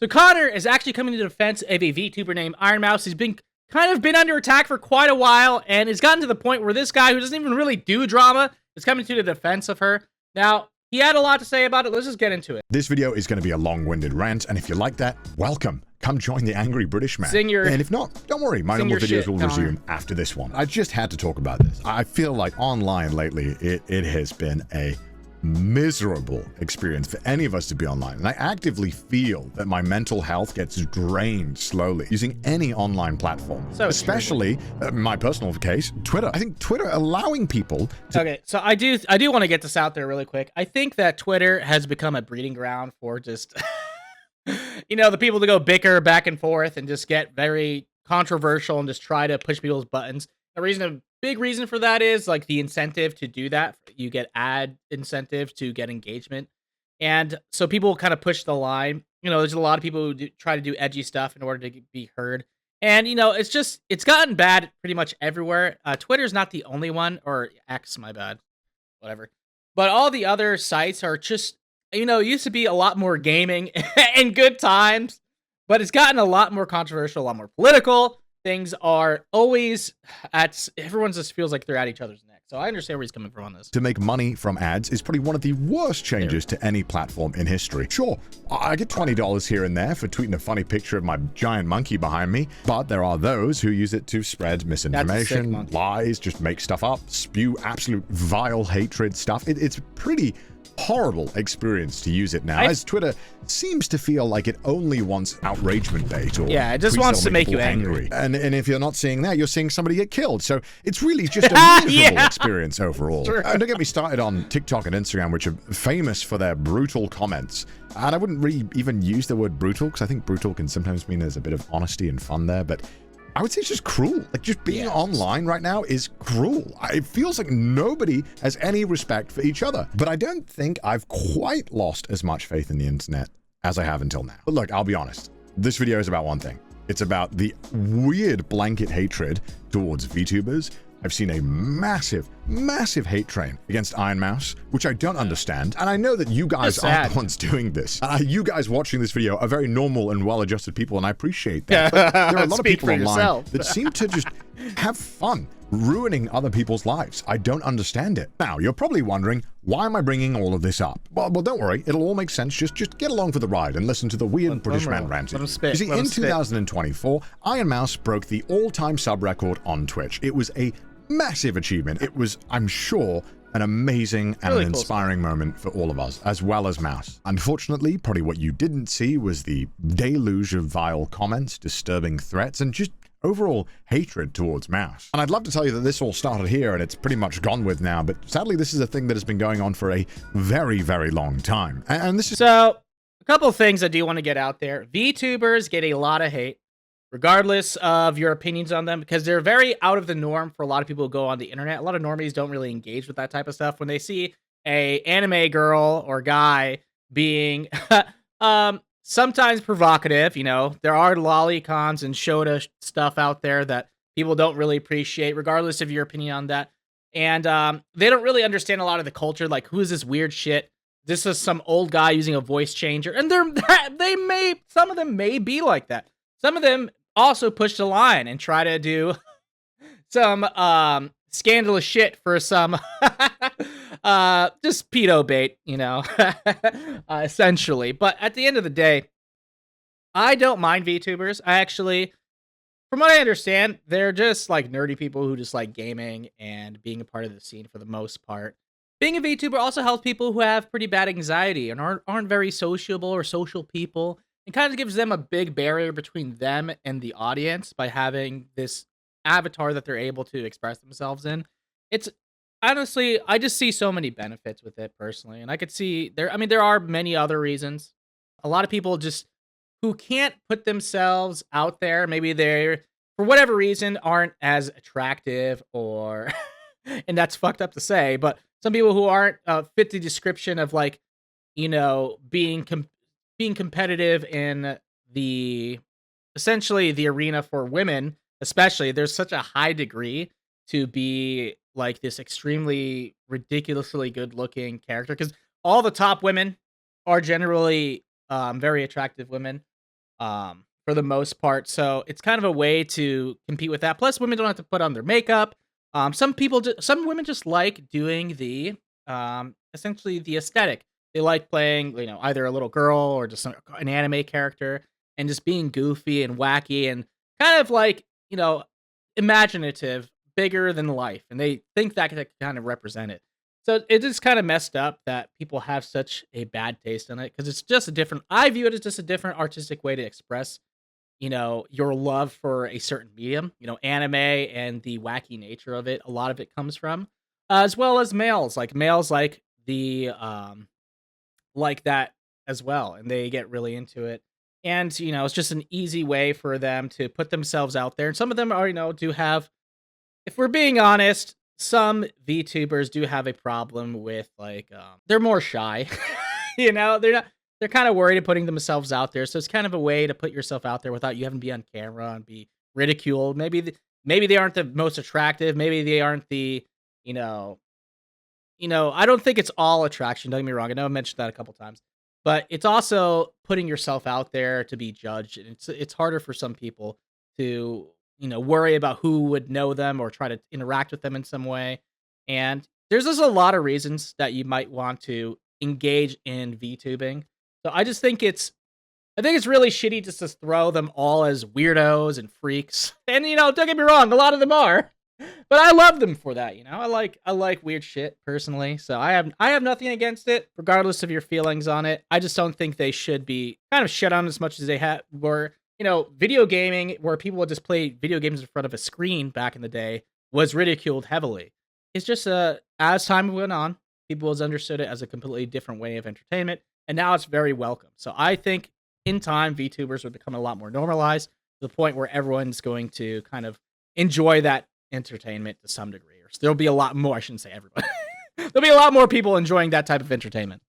So Connor is actually coming to the defense of a VTuber named Iron Mouse. He's been under attack for quite a while, and it's gotten to the point where this guy, who doesn't even really do drama, is coming to the defense of her. Now, he had a lot to say about it. Let's just get into it. This video is going to be a long-winded rant, and if you like that, welcome. Come join the Angry British Man. And if not, don't worry, my normal videos will resume after this one. I just had to talk about this. I feel like online lately, it has been a miserable experience for any of us to be online, and I actively feel that my mental health gets drained slowly using any online platform, especially my personal case, Twitter. I think Twitter allowing people to... Okay, so I do want to get this out there really quick. I think that Twitter has become a breeding ground for just the people to go bicker back and forth and just get very controversial and just try to push people's buttons. Big reason for that is like the incentive to do that. You get ad incentive to get engagement. And so people kind of push the line. There's a lot of people who try to do edgy stuff in order to be heard. And, it's gotten bad pretty much everywhere. Twitter's not the only one, or X, my bad, whatever. But all the other sites are just, it used to be a lot more gaming and good times, but it's gotten a lot more controversial, a lot more political. Things are always everyone just feels like they're at each other's neck. So I understand where he's coming from on this. To make money from ads is probably one of the worst changes to any platform in history. Sure, I get $20 here and there for tweeting a funny picture of my giant monkey behind me, but there are those who use it to spread misinformation, lies, just make stuff up, spew absolute vile hatred stuff. It's pretty horrible experience to use it now, as Twitter seems to feel like it only wants outragement bait, or it just wants to make you angry. And if you're not seeing that, you're seeing somebody get killed. So it's really just a miserable experience overall. Sure. And don't get me started on TikTok and Instagram, which are famous for their brutal comments. And I wouldn't really even use the word brutal, because I think brutal can sometimes mean there's a bit of honesty and fun there, but I would say it's just cruel. Like, just being online right now is cruel. It feels like nobody has any respect for each other. But I don't think I've quite lost as much faith in the internet as I have until now. But look, I'll be honest. This video is about one thing. It's about the weird blanket hatred towards VTubers. I've seen a massive, massive hate train against Iron Mouse, which I don't understand. And I know that you guys aren't the ones doing this. You guys watching this video are very normal and well-adjusted people, and I appreciate that. But there are a lot of people online that seem to just have fun ruining other people's lives. I don't understand it. Now, you're probably wondering, why am I bringing all of this up? Well, don't worry. It'll all make sense. Just get along for the ride and listen to the weird British man ranting. You see, in 2024, Iron Mouse broke the all-time sub record on Twitch. It was a massive achievement. It was, I'm sure, an amazing and an inspiring moment for all of us, as well as Mouse. Unfortunately, probably what you didn't see was the deluge of vile comments, disturbing threats, and just overall hatred towards Mouse. And I'd love to tell you that this all started here and it's pretty much gone with now, but sadly this is a thing that has been going on for a very, very long time. And this is... So, a couple of things I do want to get out there. VTubers get a lot of hate, regardless of your opinions on them, because they're very out of the norm for a lot of people who go on the internet. A lot of normies don't really engage with that type of stuff. When they see a anime girl or guy being sometimes provocative, there are lolicons and Shota stuff out there that people don't really appreciate, regardless of your opinion on that. And they don't really understand a lot of the culture, like, who is this weird shit? This is some old guy using a voice changer. And some of them may be like that. Some of them also push the line and try to do some scandalous shit for some just pedo bait, essentially. But at the end of the day, I don't mind VTubers. I actually, from what I understand, they're just like nerdy people who just like gaming and being a part of the scene for the most part. Being a VTuber also helps people who have pretty bad anxiety and aren't very sociable or social people. It kind of gives them a big barrier between them and the audience by having this avatar that they're able to express themselves in. It's honestly, I just see so many benefits with it personally. And I could see there are many other reasons. A lot of people just who can't put themselves out there, maybe they're, for whatever reason, aren't as attractive or, and that's fucked up to say, but some people who aren't fit the description of like, being competitive in essentially the arena for women, especially, there's such a high degree to be like this extremely ridiculously good looking character, because all the top women are generally very attractive women. for the most part. So it's kind of a way to compete with that. Plus, women don't have to put on their makeup. Some women just like doing the essentially the aesthetic. They like playing, either a little girl or just an anime character and just being goofy and wacky and kind of like, imaginative, bigger than life. And they think that can kind of represent it. So it is kind of messed up that people have such a bad taste in it because it's just a different, I view it as just a different artistic way to express, your love for a certain medium, anime and the wacky nature of it. A lot of it comes from, as well as males like the, like that as well. And they get really into it. And, it's just an easy way for them to put themselves out there. And some of them are, do have, if we're being honest, some VTubers do have a problem with they're more shy. They're kind of worried of putting themselves out there. So it's kind of a way to put yourself out there without you having to be on camera and be ridiculed. Maybe they aren't the most attractive. Maybe they aren't the, you know, I don't think it's all attraction. Don't get me wrong. I know I mentioned that a couple times, but it's also putting yourself out there to be judged. And it's harder for some people to, worry about who would know them or try to interact with them in some way. And there's just a lot of reasons that you might want to engage in VTubing. So I think it's really shitty just to throw them all as weirdos and freaks. And don't get me wrong, a lot of them are. But I love them for that, I like weird shit personally. So I have nothing against it, regardless of your feelings on it. I just don't think they should be kind of shit on as much as they were. Video gaming, where people would just play video games in front of a screen back in the day, was ridiculed heavily. It's just as time went on, people has understood it as a completely different way of entertainment, and now it's very welcome. So I think in time, VTubers would become a lot more normalized to the point where everyone's going to kind of enjoy that entertainment to some degree. Or there'll be a lot more, I shouldn't say everybody. There'll be a lot more people enjoying that type of entertainment.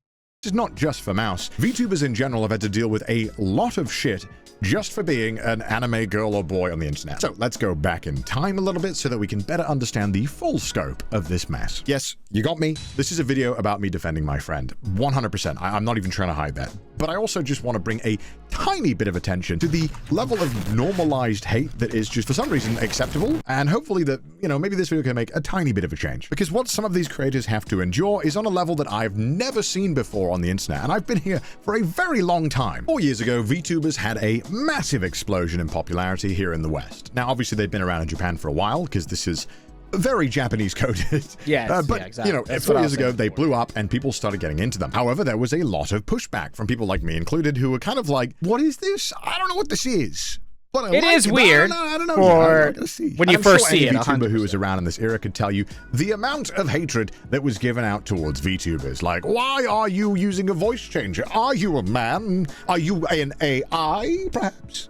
This is not just for Mouse. VTubers in general have had to deal with a lot of shit just for being an anime girl or boy on the internet. So let's go back in time a little bit so that we can better understand the full scope of this mess. Yes, you got me. This is a video about me defending my friend. 100%. I'm not even trying to hide that. But I also just want to bring a tiny bit of attention to the level of normalized hate that is just for some reason acceptable. And hopefully that, maybe this video can make a tiny bit of a change. Because what some of these creators have to endure is on a level that I've never seen before on the internet. And I've been here for a very long time. 4 years ago, VTubers had a massive explosion in popularity here in the West. Now, obviously, they've been around in Japan for a while because this is very Japanese coded. Yeah, but, exactly. 4 years ago, they blew up and people started getting into them. However, there was a lot of pushback from people like me included who were kind of like, what is this? I don't know what this is. But it is weird I don't know. For when you first see it. Any VTuber who was around in this era could tell you the amount of hatred that was given out towards VTubers. Like, why are you using a voice changer? Are you a man? Are you an AI, perhaps?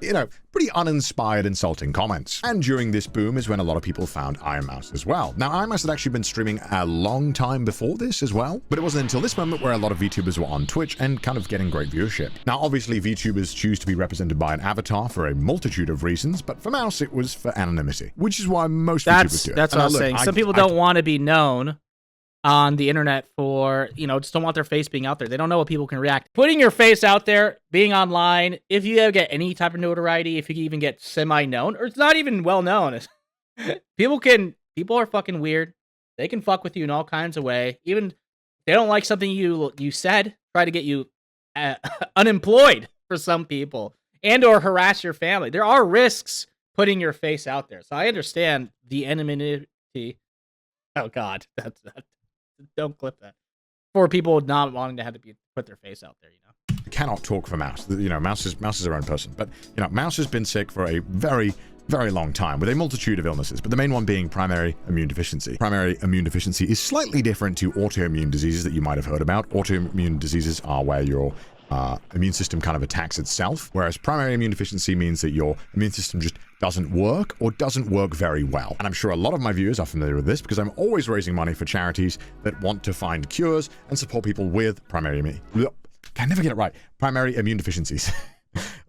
Pretty uninspired, insulting comments. And during this boom is when a lot of people found Iron Mouse as well. Now, Iron Mouse had actually been streaming a long time before this as well, but it wasn't until this moment where a lot of VTubers were on Twitch and kind of getting great viewership. Now, obviously, VTubers choose to be represented by an avatar for a multitude of reasons, but for Mouse, it was for anonymity, which is why most VTubers do it. That's what I was saying. Some people don't want to be known on the internet for, just don't want their face being out there. They don't know what people can react. Putting your face out there, being online, if you ever get any type of notoriety, if you can even get semi-known, or it's not even well-known, people are fucking weird. They can fuck with you in all kinds of ways. Even if they don't like something you said, try to get you unemployed for some people, and or harass your family. There are risks putting your face out there. So I understand the anonymity. Oh God, that's don't clip that. For people not wanting to have to put their face out there, Cannot talk for Mouse. Mouse is their own person. But, Mouse has been sick for a very, very long time with a multitude of illnesses, but the main one being primary immune deficiency. Primary immune deficiency is slightly different to autoimmune diseases that you might have heard about. Autoimmune diseases are where your immune system kind of attacks itself, whereas primary immune deficiency means that your immune system just doesn't work or doesn't work very well. And I'm sure a lot of my viewers are familiar with this because I'm always raising money for charities that want to find cures and support people with primary immune. I never get it right. Primary immune deficiencies.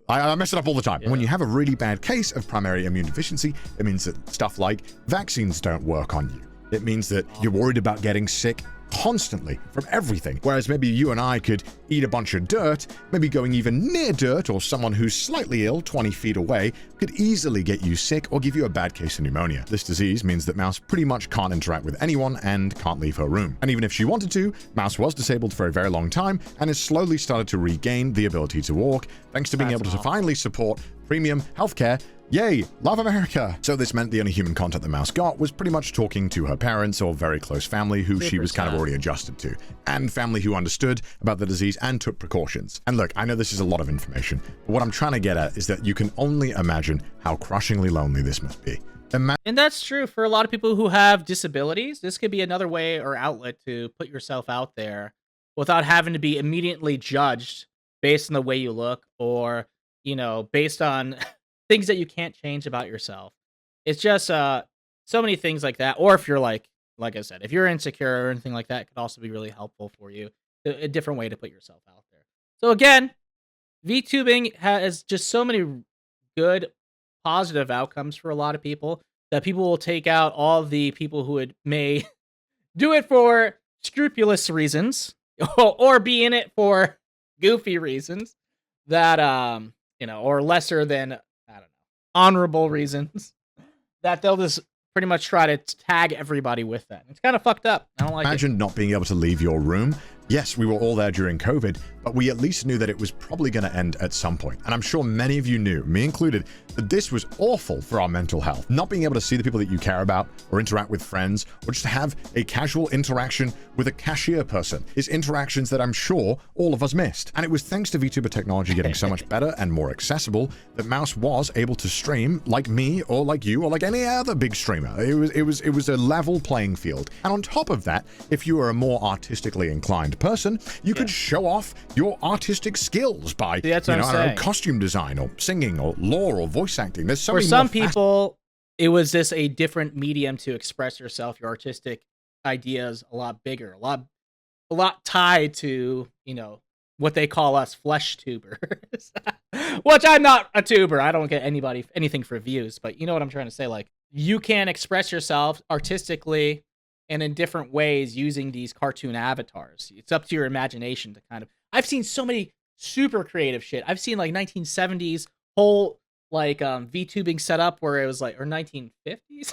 I mess it up all the time. Yeah. And when you have a really bad case of primary immune deficiency, it means that stuff like vaccines don't work on you. It means that you're worried about getting sick constantly from everything. Whereas maybe you and I could eat a bunch of dirt, maybe going even near dirt or someone who's slightly ill 20 feet away could easily get you sick or give you a bad case of pneumonia. This disease means that Mouse pretty much can't interact with anyone and can't leave her room. And even if she wanted to, Mouse was disabled for a very long time and has slowly started to regain the ability to walk thanks to being able to finally support premium healthcare. Yay, love America! So this meant the only human contact the Mouse got was pretty much talking to her parents or very close family who she was kind of already adjusted to, and family who understood about the disease and took precautions. And look, I know this is a lot of information, but what I'm trying to get at is that you can only imagine how crushingly lonely this must be. And that's true for a lot of people who have disabilities. This could be another way or outlet to put yourself out there without having to be immediately judged based on the way you look or, based on things that you can't change about yourself. It's just so many things like that. Or if you're like I said, if you're insecure or anything like that, it could also be really helpful for you. A different way to put yourself out there. So again, VTubing has just so many good positive outcomes for a lot of people that people will take out all the people who may do it for scrupulous reasons or be in it for goofy reasons that or lesser than, I don't know, honorable reasons that they'll just pretty much try to tag everybody with that. It's kind of fucked up. I don't like it. Imagine not being able to leave your room. Yes, we were all there during COVID, but we at least knew that it was probably going to end at some point. And I'm sure many of you knew, me included, that this was awful for our mental health. Not being able to see the people that you care about or interact with friends or just have a casual interaction with a cashier person is interactions that I'm sure all of us missed. And it was thanks to VTuber technology getting so much better and more accessible that Mouse was able to stream like me or like you or like any other big streamer. It was a level playing field. And on top of that, if you are a more artistically inclined person, you could show off your artistic skills by, I don't know, costume design or singing or lore or voice acting. There's so many. For some people, it was just a different medium to express yourself, your artistic ideas, a lot bigger, a lot tied to, what they call us flesh tubers. Which I'm not a tuber. I don't get anything for views, but you know what I'm trying to say. Like, you can express yourself artistically and in different ways using these cartoon avatars. It's up to your imagination to kind of. I've seen so many super creative shit. I've seen like 1970s whole VTubing setup where it was like, or 1950s,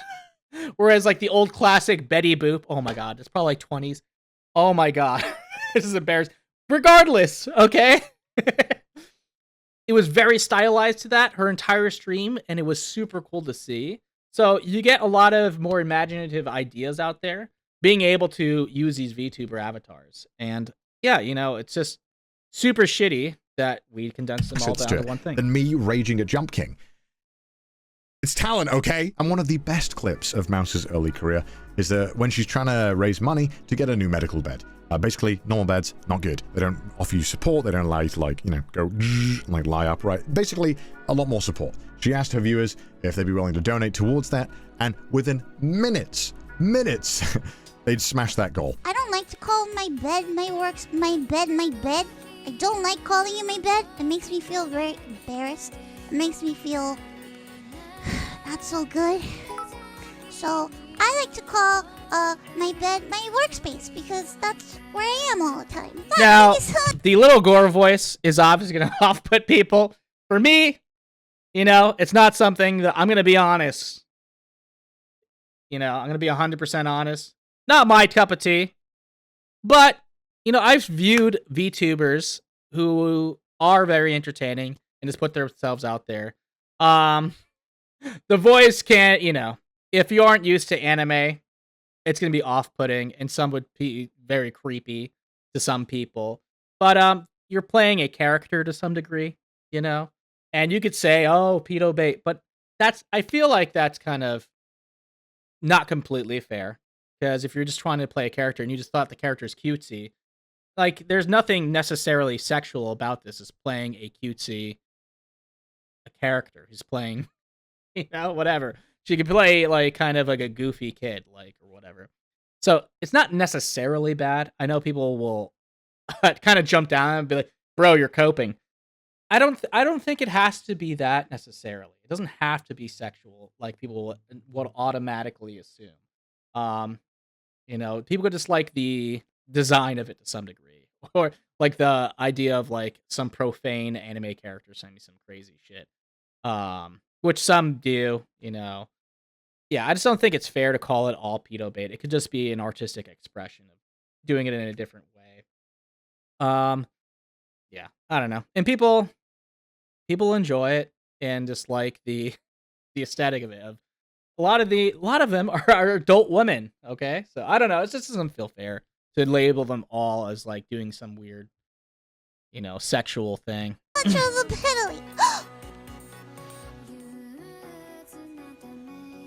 whereas like the old classic Betty Boop. Oh my god, it's probably like 20s. Oh my god, this is embarrassing. Regardless, okay. It was very stylized to that, her entire stream, and it was super cool to see. So you get a lot of more imaginative ideas out there, being able to use these VTuber avatars. And yeah, it's just super shitty that we condensed them all down to one thing. And me raging at Jump King. It's talent, okay? And one of the best clips of Mouse's early career is when she's trying to raise money to get a new medical bed. Basically, normal beds, not good. They don't offer you support. They don't allow you to, go, lie upright. Basically, a lot more support. She asked her viewers if they'd be willing to donate towards that, and within minutes, they'd smash that goal. I don't like to call my bed my bed. I don't like calling it my bed. It makes me feel very embarrassed. It makes me feel not so good. So I like to call my bed my workspace because that's where I am all the time. Now, the little Gore voice is obviously going to off-put people. For me, it's not something that I'm going to be honest. I'm going to be 100% honest. Not my cup of tea. But, I've viewed VTubers who are very entertaining and just put themselves out there. The voice can't, if you aren't used to anime, it's going to be off-putting, and some would be very creepy to some people. But you're playing a character to some degree, and you could say, "Oh, pedo bait," but I feel like that's kind of not completely fair, because if you're just trying to play a character and you just thought the character's cutesy, like there's nothing necessarily sexual about this. Is playing a character who's playing, whatever. She could play like kind of like a goofy kid, or whatever. So it's not necessarily bad. I know people will kind of jump down and be like, "Bro, you're coping." I don't think it has to be that necessarily. It doesn't have to be sexual, like people would automatically assume. You know, people could just like the design of it to some degree, or like the idea of like some profane anime character saying me some crazy shit. Which some do, you know. Yeah, I just don't think it's fair to call it all pedo bait. It could just be an artistic expression of doing it in a different way. Um, yeah, I don't know. And people enjoy it and just like the aesthetic of it. A lot of them are adult women. Okay, so I don't know. It just doesn't feel fair to label them all as like doing some weird, you know, sexual thing. Much of the penalty.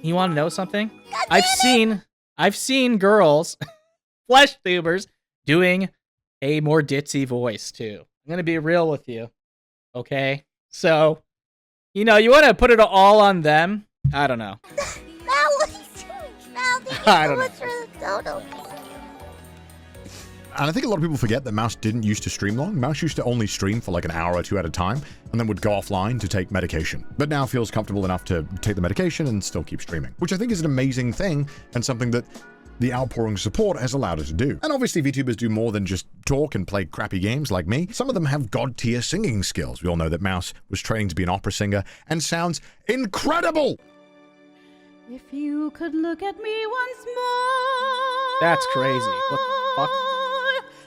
You want to know something? God I've seen girls, flesh tubers, doing a more ditzy voice too. I'm gonna be real with you, okay? So, you know, you want to put it all on them? I don't know. Mal, what are you doing? Mal, thank you I so don't much for the dono. And I think a lot of people forget that Mouse didn't used to stream long. Mouse used to only stream for like an hour or two at a time, and then would go offline to take medication. But now feels comfortable enough to take the medication and still keep streaming, which I think is an amazing thing and something that the outpouring support has allowed us to do. And obviously VTubers do more than just talk and play crappy games like me. Some of them have god-tier singing skills. We all know that Mouse was training to be an opera singer and sounds incredible! If you could look at me once more. That's crazy. What the fuck?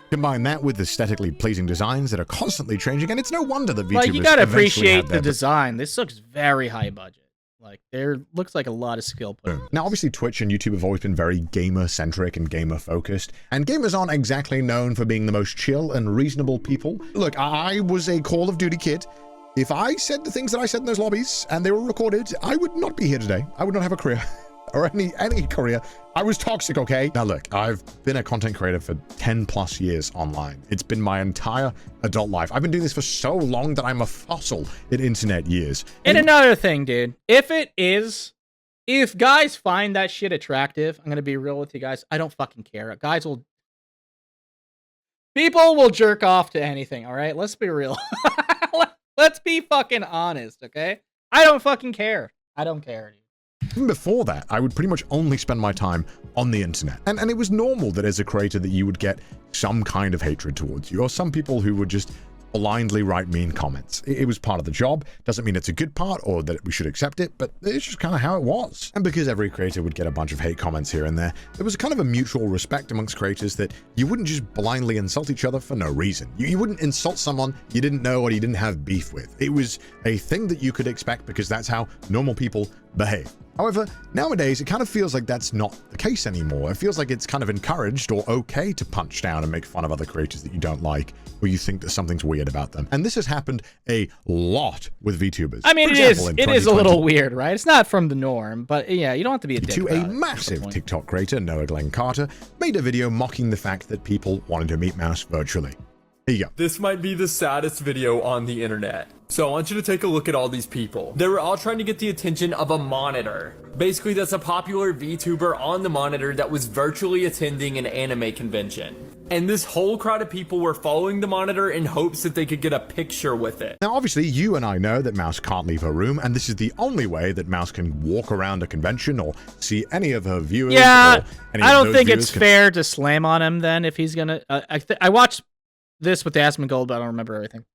Combine that with aesthetically pleasing designs that are constantly changing, and it's no wonder that VTubers Like, you gotta eventually appreciate had the their design. This looks very high budget. Like, there looks like a lot of skill put in. Now, obviously, Twitch and YouTube have always been very gamer-centric and gamer-focused, and gamers aren't exactly known for being the most chill and reasonable people. Look, I was a Call of Duty kid. If I said the things that I said in those lobbies, and they were recorded, I would not be here today. I would not have a career. Or any career. I was toxic, okay? Now look, I've been a content creator for 10 plus years online. It's been my entire adult life. I've been doing this for so long that I'm a fossil in internet years. And another thing, dude, if guys find that shit attractive, I'm gonna be real with you guys, I don't fucking care. People will jerk off to anything, all right? Let's be real. Let's be fucking honest, okay? I don't fucking care. I don't care, dude. Even before that, I would pretty much only spend my time on the internet. And it was normal that as a creator that you would get some kind of hatred towards you, or some people who would just blindly write mean comments. It was part of the job. Doesn't mean it's a good part or that we should accept it, but it's just kind of how it was. And because every creator would get a bunch of hate comments here and there was kind of a mutual respect amongst creators that you wouldn't just blindly insult each other for no reason. You wouldn't insult someone you didn't know or you didn't have beef with. It was a thing that you could expect because that's how normal people behave. However, nowadays, it kind of feels like that's not the case anymore. It feels like it's kind of encouraged or okay to punch down and make fun of other creators that you don't like or you think that something's weird about them. And this has happened a lot with VTubers. I mean, it is a little weird, right? It's not from the norm, but yeah, you don't have to be a dick to about a it. massive TikTok creator, Noah Glenn Carter, made a video mocking the fact that people wanted to meet Mouse virtually. Here you go. This might be the saddest video on the internet. So I want you to take a look at all these people. They were all trying to get the attention of a monitor. Basically, that's a popular VTuber on the monitor that was virtually attending an anime convention. And this whole crowd of people were following the monitor in hopes that they could get a picture with it. Now, obviously, you and I know that Mouse can't leave her room, and this is the only way that Mouse can walk around a convention or see any of her viewers. Yeah, or any I of don't those think viewers it's fair to slam on him then if he's gonna. I watched this with the Asmongold, but I don't remember everything.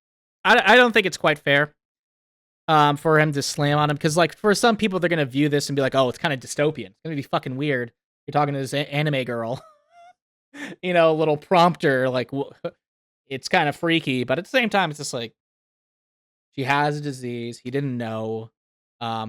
I don't think it's quite fair for him to slam on him because, like, for some people, they're gonna view this and be like, "Oh, it's kind of dystopian. It's gonna be fucking weird. You're talking to this anime girl." You know, little prompter, like, it's kind of freaky, but at the same time, it's just like, she has a disease, he didn't know,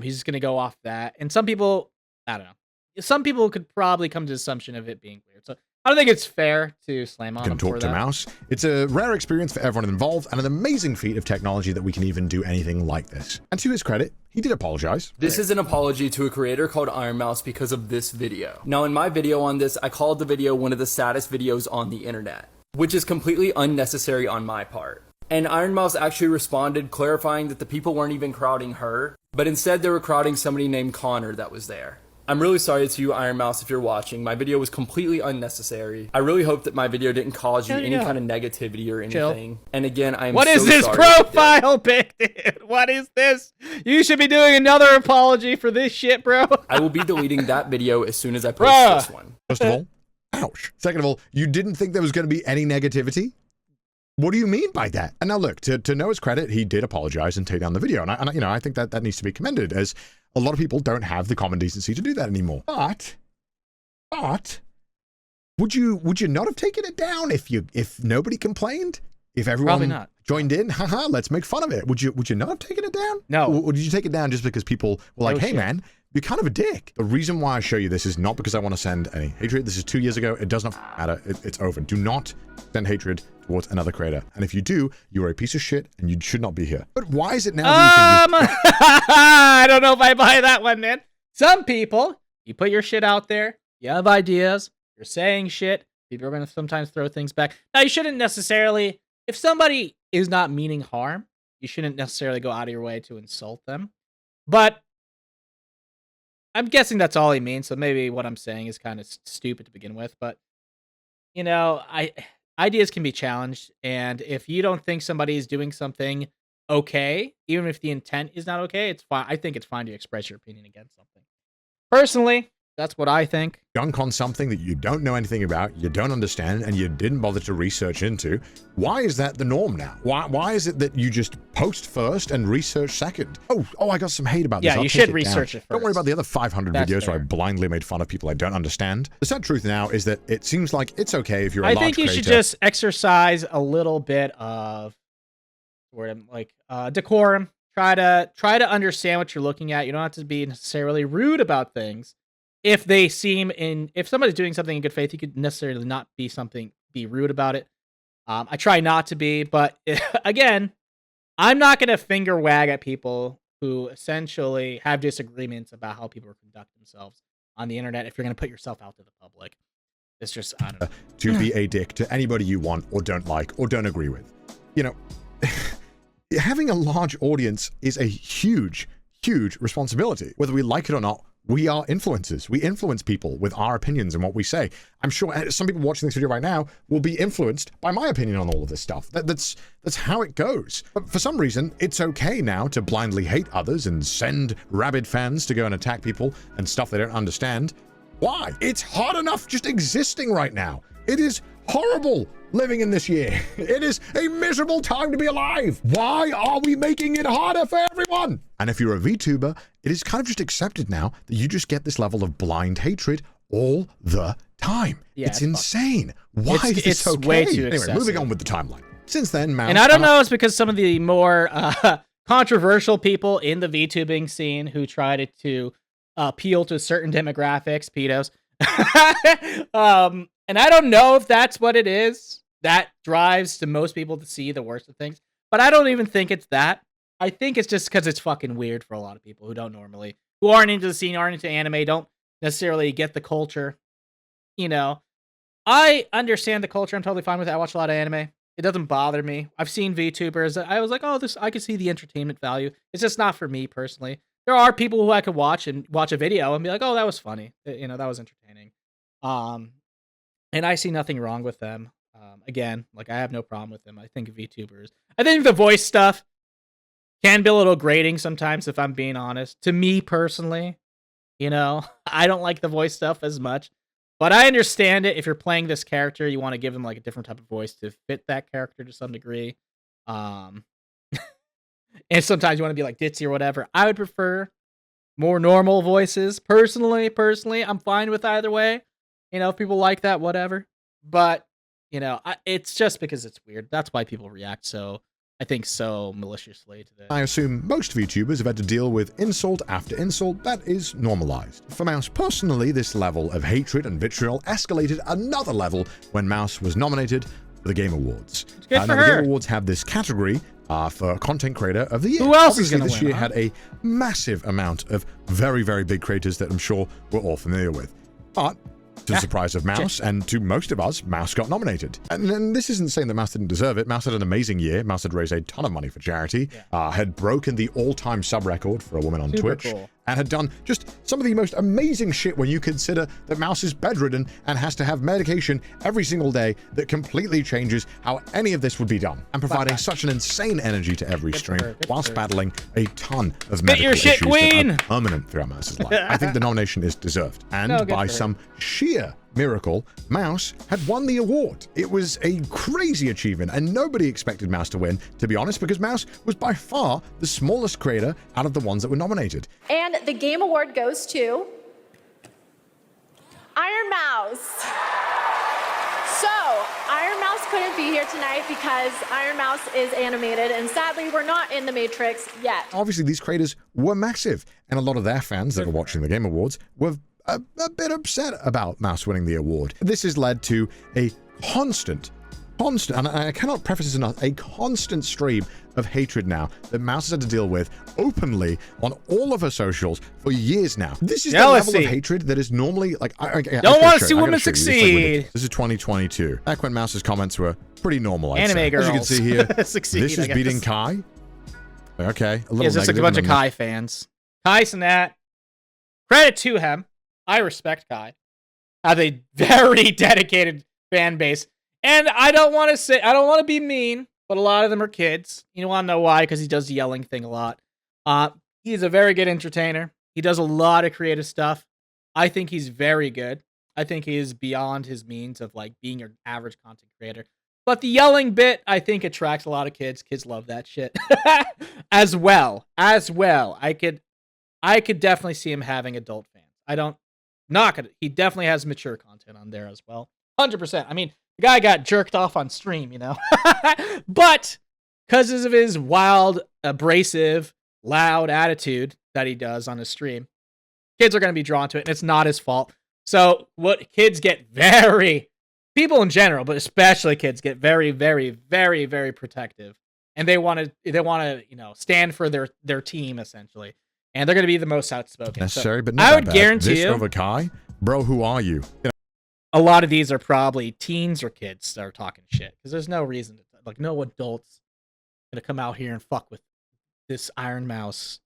he's just gonna go off that, and some people, I don't know, some people could probably come to the assumption of it being weird, so I don't think it's fair to slam on him talk for to that. Mouse. It's a rare experience for everyone involved and an amazing feat of technology that we can even do anything like this. And to his credit, he did apologize. This is an apology to a creator called Iron Mouse because of this video. Now, in my video on this, I called the video one of the saddest videos on the internet, which is completely unnecessary on my part. And Iron Mouse actually responded, clarifying that the people weren't even crowding her, but instead they were crowding somebody named Connor that was there. I'm really sorry to you, Iron Mouse, if you're watching. My video was completely unnecessary. I really hope that my video didn't cause you any kind of negativity or anything. And again, I am What is this profile pic, dude? What is this? You should be doing another apology for this shit, bro. I will be deleting that video as soon as I post this one. First of all, Ouch. Second of all, you didn't think there was going to be any negativity? What do you mean by that? And now look, to Noah's credit, he did apologize and take down the video. And I think that needs to be commended, as a lot of people don't have the common decency to do that anymore. But would you not have taken it down if nobody complained? If everyone joined in, haha, let's make fun of it. Would you not have taken it down? No. Or did you take it down just because people were like, hey man, you're kind of a dick? The reason why I show you this is not because I want to send any hatred. This is 2 years ago. It does not matter. It's over. Do not send hatred towards another creator. And if you do, you are a piece of shit and you should not be here. But why is it now that you can use I don't know if I buy that one, man. Some people, you put your shit out there, you have ideas, you're saying shit, people are going to sometimes throw things back. Now, you shouldn't necessarily, if somebody is not meaning harm, you shouldn't necessarily go out of your way to insult them. But I'm guessing that's all he means, so maybe what I'm saying is kind of stupid to begin with. But, you know, ideas can be challenged, and if you don't think somebody is doing something okay, even if the intent is not okay, it's fine. I think it's fine to express your opinion against something. Personally, that's what I think. Dunk on something that you don't know anything about, you don't understand, and you didn't bother to research into. Why is that the norm now? Why is it that you just post first and research second? Oh, I got some hate about this. Yeah, you should research it first. Don't worry about the other 500 That's videos fair. where I blindly made fun of people I don't understand. The sad truth now is that it seems like it's okay if you're a I large think you creator. should just exercise a little bit of decorum. Try to understand what you're looking at. You don't have to be necessarily rude about things. If somebody's doing something in good faith, you could necessarily not be rude about it. I try not to be, but again, I'm not going to finger wag at people who essentially have disagreements about how people conduct themselves on the internet. If you're going to put yourself out to the public, it's just, I don't know. To be a dick to anybody you want or don't like or don't agree with. You know, having a large audience is a huge responsibility. Whether we like it or not, we are influencers. We influence people with our opinions and what we say. I'm sure some people watching this video right now will be influenced by my opinion on all of this stuff. That's how it goes. But for some reason, it's okay now to blindly hate others and send rabid fans to go and attack people and stuff they don't understand. Why? It's hard enough just existing right now. It is horrible living in this year. It is a miserable time to be alive. Why are we making it harder for everyone? And if you're a VTuber, it is kind of just accepted now that you just get this level of blind hatred all the time. Yeah, it's insane. Why is this okay? Way too anyway, excessive. moving on with the timeline. Since then, Mouse... And I don't know, it's because some of the more controversial people in the VTubing scene who tried to appeal to certain demographics, pedos. And I don't know if that's what it is that drives to most people to see the worst of things, but I don't even think it's that. I think it's just because it's fucking weird for a lot of people who aren't into the scene, aren't into anime, don't necessarily get the culture. You know, I understand the culture. I'm totally fine with it. I watch a lot of anime. It doesn't bother me. I've seen VTubers that I was like, I can see the entertainment value. It's just not for me personally. There are people who I could watch a video and be like, oh, that was funny. You know, that was entertaining. And I see nothing wrong with them. Again, like I have no problem with them. I think the voice stuff can be a little grating sometimes, if I'm being honest. To me personally, you know, I don't like the voice stuff as much. But I understand it. If you're playing this character, you want to give them like a different type of voice to fit that character to some degree. And sometimes you want to be like ditzy or whatever. I would prefer more normal voices. Personally, I'm fine with either way. You know, if people like that, whatever. But, you know, it's just because it's weird. That's why people react so maliciously to this. I assume most VTubers have had to deal with insult after insult that is normalized. For Mouse personally, this level of hatred and vitriol escalated another level when Mouse was nominated for the Game Awards. Good for now, her. the Game Awards have this category for Content Creator of the Year. Who else Obviously, is going to this win? year had a massive amount of very, very big creators that I'm sure we're all familiar with. But to the surprise of Mouse, and to most of us, Mouse got nominated. And this isn't saying that Mouse didn't deserve it. Mouse had an amazing year. Mouse had raised a ton of money for charity, had broken the all-time sub record for a woman on Super Twitch, cool. and had done just some of the most amazing shit when you consider that Mouse is bedridden and has to have medication every single day that completely changes how any of this would be done, and providing such an insane energy to every stream whilst battling a ton of medical your shit, issues queen! that are permanent throughout Mouse's life. I think the nomination is deserved, and No, good by for her. some sheer miracle, Mouse had won the award. It was a crazy achievement, and nobody expected Mouse to win, to be honest, because Mouse was by far the smallest creator out of the ones that were nominated. And the Game Award goes to Iron Mouse. So, Iron Mouse couldn't be here tonight because Iron Mouse is animated, and sadly, we're not in the Matrix yet. Obviously, these creators were massive, and a lot of their fans that are watching the Game Awards were a bit upset about Mouse winning the award. This has led to a constant, and I cannot preface this enough, a constant stream of hatred now that Mouse has had to deal with openly on all of her socials for years now. This is the level of hatred that is normally like, don't want to see women succeed. This is 2022. Back when Mouse's comments were pretty normal, I'd Anime say. girls. As you can see here, succeed, this is beating Kai. Okay, a little it's just like a bunch of Kai fans. Kai Sinat. Credit to him. I respect Kai. Have a very dedicated fan base. And I don't want to be mean, but a lot of them are kids. You want to know why? Because he does the yelling thing a lot. He's a very good entertainer. He does a lot of creative stuff. I think he's very good. I think he is beyond his means of like being your average content creator. But the yelling bit, I think, attracts a lot of kids. Kids love that shit. As well. I could definitely see him having adult fans. He definitely has mature content on there as well. 100%. I mean, the guy got jerked off on stream, you know? But because of his wild, abrasive, loud attitude that he does on his stream, kids are going to be drawn to it, and it's not his fault. So what kids get people in general, but especially kids get very, very, very, very protective. And they want to, stand for their team, essentially. And they're going to be the most outspoken. Necessary, so but not I would that bad. guarantee this you, over Kai? Bro, who are you? A lot of these are probably teens or kids that are talking shit. Because there's no reason no adults going to come out here and fuck with this Iron Mouse,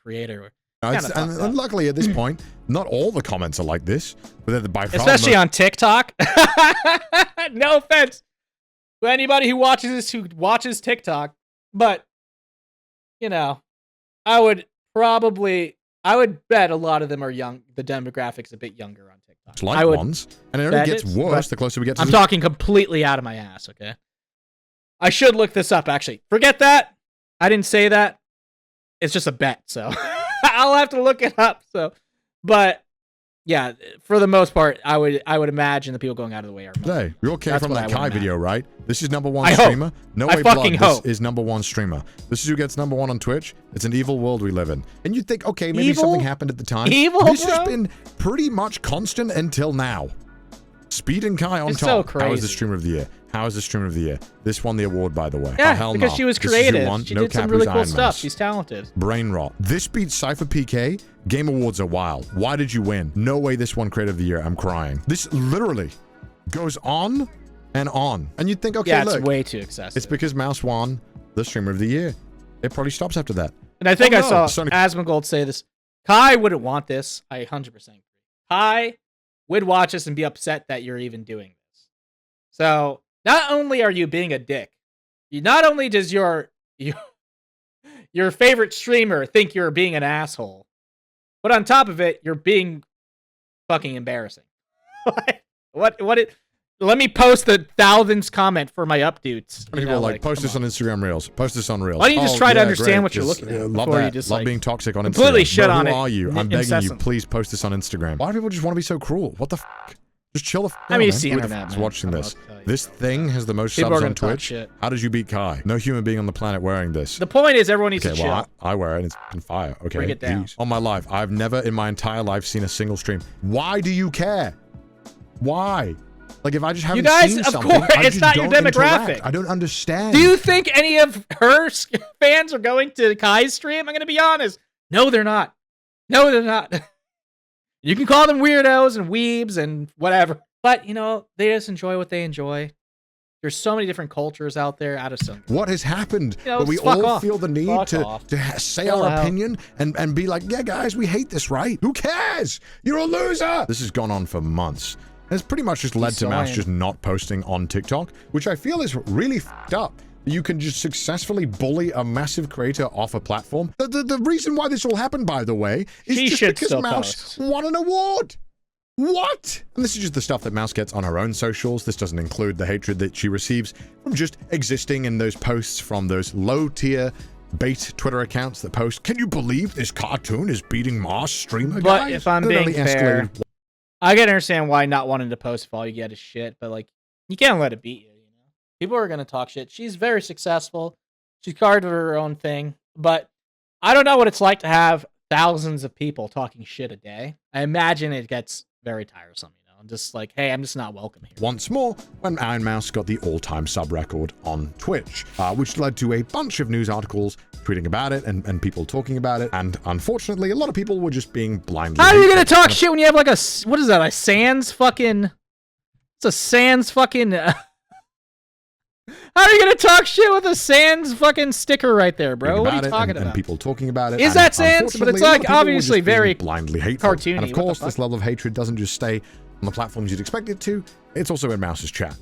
creator. And luckily at this point, not all the comments are like this, but they're by far especially on TikTok. No offense to anybody who watches TikTok, but I would bet a lot of them are young. The demographic's a bit younger on TikTok. Like ones, and it only gets worse the closer we get to. I'm talking completely out of my ass. Okay, I should look this up. Actually, forget that. I didn't say that. It's just a bet, so I'll have to look it up. So, but yeah, for the most part, I would imagine the people going out of the way are. Hey, you're okay from that Kai video, right? This is #1 I streamer. Hope. No I way, fucking blood. hope. This is #1 streamer. This is who gets #1 on Twitch. It's an evil world we live in, and you'd think, okay, maybe something happened at the time. This has been pretty much constant until now. Speed and Kai on top. So crazy. How is the streamer of the year? How is the streamer of the year? This won the award, by the way. Yeah, oh, hell because no. she was This creative. No She did some cap, really who's cool Iron stuff. Mouse. She's talented. Brain rot. This beats Cypher PK. Game Awards are wild. Why did you win? No way this won Creator of the Year. I'm crying. This literally goes on and on. And you'd think, okay, it's way too excessive. It's because Mouse won the Streamer of the Year. It probably stops after that. And I think I saw Asmongold say this. Kai wouldn't want this. I 100% agree. Kai would watch this and be upset that you're even doing this. So not only are you being a dick, not only does your favorite streamer think you're being an asshole, but on top of it, you're being fucking embarrassing. Let me post the thousands comment for my updates. People post this on Instagram Reels. Post this on Reels. Why don't you just try to understand what you're looking at love before that. you just love being toxic on Instagram. completely shit on it. Who are you? I'm begging you, please post this on Instagram. Why do people just want to be so cruel? What the f***? Just chill the f*** out, it's the man. internet, man. Watching this. This thing has the most subs on Twitch. How did you beat Kai? No human being on the planet wearing this. The point is everyone needs to chill. Well, I wear it and it's f***ing fire. Okay, bring it down. On my life, I've never in my entire life seen a single stream. Why do you care? Why? Like, if I just haven't seen something, of course, it's not your demographic. Interact. I don't understand. Do you think any of her fans are going to Kai's stream? I'm going to be honest. No, they're not. No, they're not. You can call them weirdos and weebs and whatever. But, they just enjoy what they enjoy. There's so many different cultures out there out of some. What has happened? But we all feel the need to say our opinion and be like, yeah, guys, we hate this, right? Who cares? You're a loser. This has gone on for months. And it's pretty much just led to Mouse just not posting on TikTok, which I feel is really f***ed up. You can just successfully bully a massive creator off a platform. The reason why this all happened, by the way, is just because Mouse won an award. What? And this is just the stuff that Mouse gets on her own socials. This doesn't include the hatred that she receives from just existing in those posts from those low-tier bait Twitter accounts that post, "Can you believe this cartoon is beating Mars streamer guys?" But if I'm being fair, I can understand why not wanting to post if all you get is shit, but like, you can't let it beat you, you know? People are gonna talk shit. She's very successful. She's carved her own thing, but I don't know what it's like to have thousands of people talking shit a day. I imagine it gets very tiresome, you know? I'm just like, hey, I'm just not welcome here. Once more, when Iron Mouse got the all-time sub record on Twitch, which led to a bunch of news articles tweeting about it and people talking about it, and unfortunately, a lot of people were just being blindly. How are you gonna talk shit when you have like a, what is that, a Sans fucking, it's a Sans fucking, how are you gonna talk shit with a Sans fucking sticker right there, bro? What are you talking about? And people talking about it. Is that Sans? But it's like obviously very blindly hateful. cartoony. And of course, this level of hatred doesn't just stay on the platforms you'd expect it to. It's also in Mouse's chat.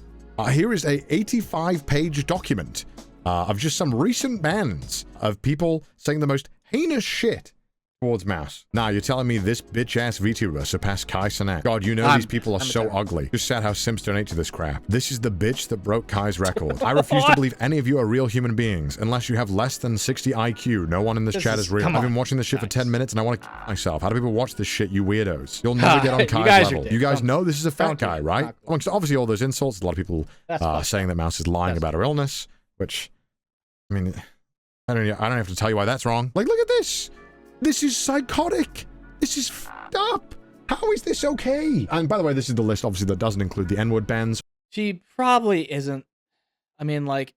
Here is a 85-page document of just some recent bans of people saying the most heinous shit towards Mouse. Now, you're telling me this bitch-ass VTuber surpassed Kai Cenat? God, you know these people are so ugly. Just sad how Sims donate to this crap. This is the bitch that broke Kai's record. I refuse to believe any of you are real human beings unless you have less than 60 IQ. No one in this chat is real. I've been watching this shit for 10 minutes and I want to kill myself. How do people watch this shit, you weirdos? You'll never get on Kai's level. You guys know this is a fat guy, right? Amongst obviously all those insults, a lot of people saying that Mouse is lying about her illness, which, I mean, I don't have to tell you why that's wrong. Like, look at this. This is psychotic. This is fucked up. How is this okay? And by the way, this is the list, obviously, that doesn't include the N-word bans. She probably isn't. I mean, like,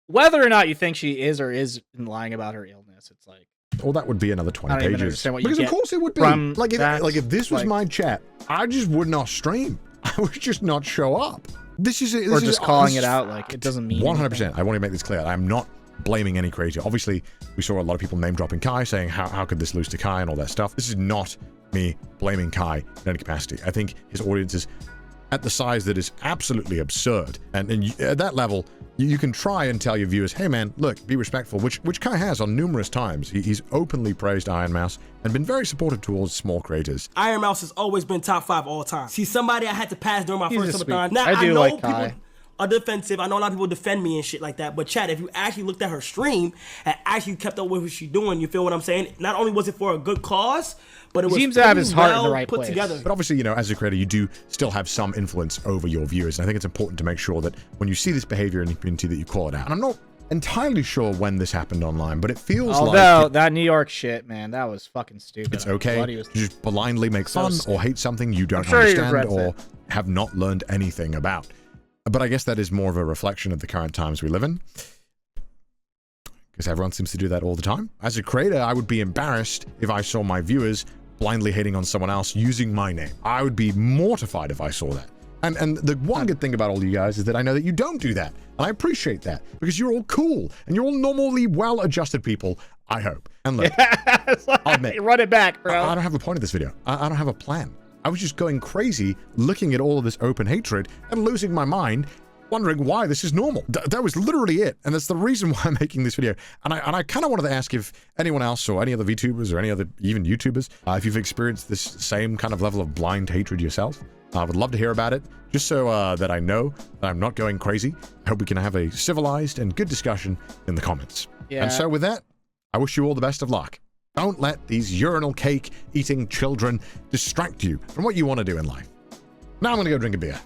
whether or not you think she is or isn't lying about her illness, it's like... Well, that would be another 20 I don't even pages. understand what you Because get of course it would be. Like if this was my chat, I just would not stream. I would just not show up. This is or just calling it out like it doesn't mean 100%. anything. I want to make this clear. I'm not blaming any creator. Obviously, we saw a lot of people name dropping Kai, saying how could this lose to Kai and all that stuff. This is not me blaming Kai in any capacity. I think his audience is at the size that is absolutely absurd. And at that level, you can try and tell your viewers, hey man, look, be respectful, which Kai has on numerous times. He's openly praised Iron Mouse and been very supportive towards small creators. Iron Mouse has always been top 5 all time. She's somebody I had to pass during my first subathon. Now, I do know like people Kai. are defensive. I know a lot of people defend me and shit like that. But Chad, if you actually looked at her stream and actually kept up with what she's doing, you feel what I'm saying? Not only was it for a good cause, but it was seems to have his heart in the right put place. together. But obviously, you know, as a creator, you do still have some influence over your viewers. And I think it's important to make sure that when you see this behavior in the community that you call it out. And I'm not entirely sure when this happened online, but it feels like... that New York shit, man, that was fucking stupid. It's okay to just blindly make fun or hate something you don't sure understand or have not learned anything about. But I guess that is more of a reflection of the current times we live in. Because everyone seems to do that all the time. As a creator, I would be embarrassed if I saw my viewers blindly hating on someone else using my name. I would be mortified if I saw that. And the one good thing about all you guys is that I know that you don't do that. And I appreciate that. Because you're all cool. And you're all normally well-adjusted people, I hope. And look, I'll admit, run it back, bro. I don't have a point of this video. I don't have a plan. I was just going crazy, looking at all of this open hatred and losing my mind, wondering why this is normal. That was literally it. And that's the reason why I'm making this video. And I kind of wanted to ask if anyone else or any other VTubers or any other even YouTubers, if you've experienced this same kind of level of blind hatred yourself. I would love to hear about it, just so that I know that I'm not going crazy. I hope we can have a civilized and good discussion in the comments. Yeah. And so with that, I wish you all the best of luck. Don't let these urinal cake eating children distract you from what you want to do in life. Now I'm going to go drink a beer.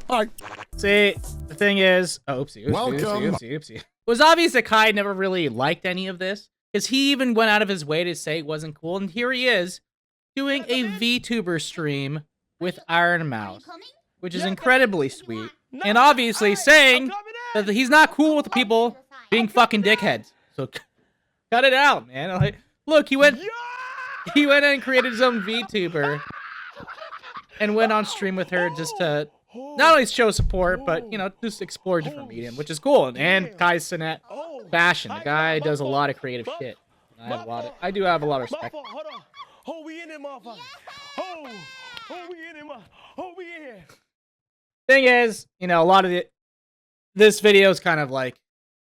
All right. See, the thing is, oopsie. It was obvious that Kai never really liked any of this, because he even went out of his way to say it wasn't cool, and here he is doing a VTuber stream with Iron Mouse, which is incredibly sweet, and obviously saying that he's not cool with the people being fucking dickheads. So cut it out, man. Like, look, he went and created his own VTuber and went on stream with her just to not only show support, but, you know, just explore a different medium, which is cool. And Kai Cenat fashion. The guy does a lot of creative shit. I do have a lot of respect. Oh, we in it, motherfucker. Oh, we in it, motherfucker. Oh, we in here. Thing is, you know, a lot of this video is kind of like,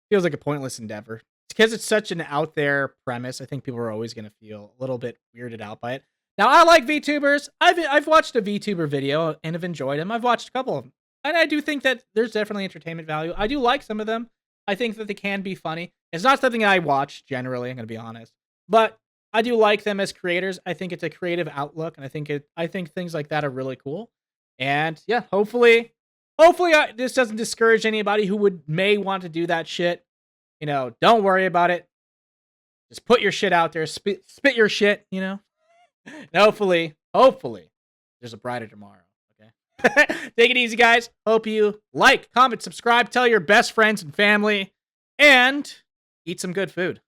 feels like a pointless endeavor. Because it's such an out there premise, I think people are always going to feel a little bit weirded out by it. Now, I like VTubers. I've watched a VTuber video and have enjoyed them. I've watched a couple of them. And I do think that there's definitely entertainment value. I do like some of them. I think that they can be funny. It's not something I watch generally, I'm going to be honest. But I do like them as creators. I think it's a creative outlook, and I think things like that are really cool. And yeah, hopefully this doesn't discourage anybody who may want to do that shit. You know, don't worry about it. Just put your shit out there, spit your shit, you know. And hopefully, there's a brighter tomorrow. Okay. Take it easy, guys. Hope you like, comment, subscribe, tell your best friends and family, and eat some good food.